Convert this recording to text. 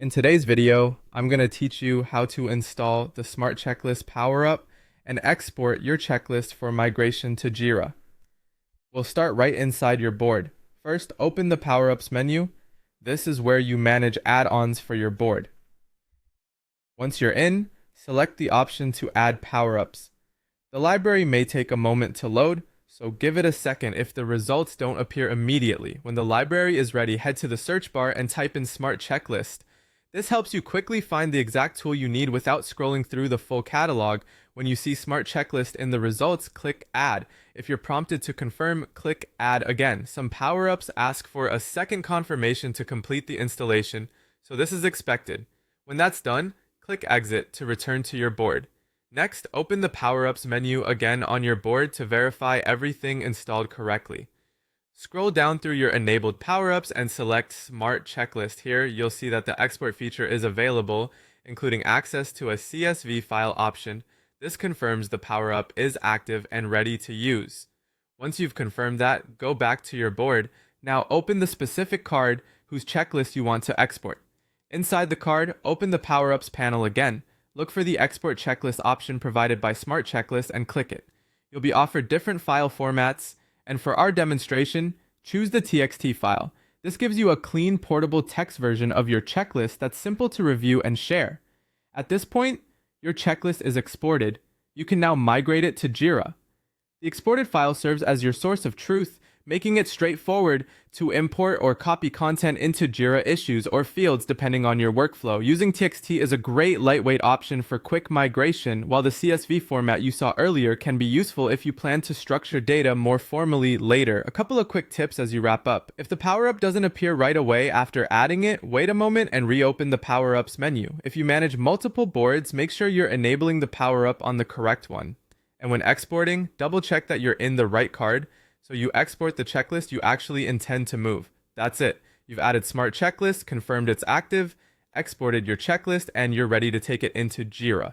In today's video, I'm going to teach you how to install the Smart Checklist power-up and export your checklist for migration to Jira. We'll start right inside your board. First, open the Power-Ups menu. This is where you manage add-ons for your board. Once you're in, select the option to add power-ups. The library may take a moment to load, so give it a second if the results don't appear immediately. When the library is ready, head to the search bar and type in Smart Checklist. This helps you quickly find the exact tool you need without scrolling through the full catalog. When you see Smart Checklist in the results, click Add. If you're prompted to confirm, click Add again. Some power-ups ask for a second confirmation to complete the installation, so this is expected. When that's done, click Exit to return to your board. Next, open the Power-Ups menu again on your board to verify everything installed correctly. Scroll down through your enabled power-ups and select Smart Checklist. Here, you'll see that the export feature is available, including access to a CSV file option. This confirms the power-up is active and ready to use. Once you've confirmed that, go back to your board. Now open the specific card whose checklist you want to export. Inside the card, open the Power-Ups panel again. Look for the Export Checklist option provided by Smart Checklist and click it. You'll be offered different file formats, and for our demonstration, choose the TXT file. This gives you a clean, portable text version of your checklist that's simple to review and share. At this point, your checklist is exported. You can now migrate it to Jira. The exported file serves as your source of truth, making it straightforward to import or copy content into Jira issues or fields depending on your workflow. Using TXT is a great lightweight option for quick migration, while the CSV format you saw earlier can be useful if you plan to structure data more formally later. A couple of quick tips as you wrap up. If the power-up doesn't appear right away after adding it, wait a moment and reopen the Power-Ups menu. If you manage multiple boards, make sure you're enabling the power-up on the correct one. And when exporting, double check that you're in the right card, so you export the checklist you actually intend to move. That's it. You've added Smart Checklist, confirmed it's active, exported your checklist, and you're ready to take it into Jira.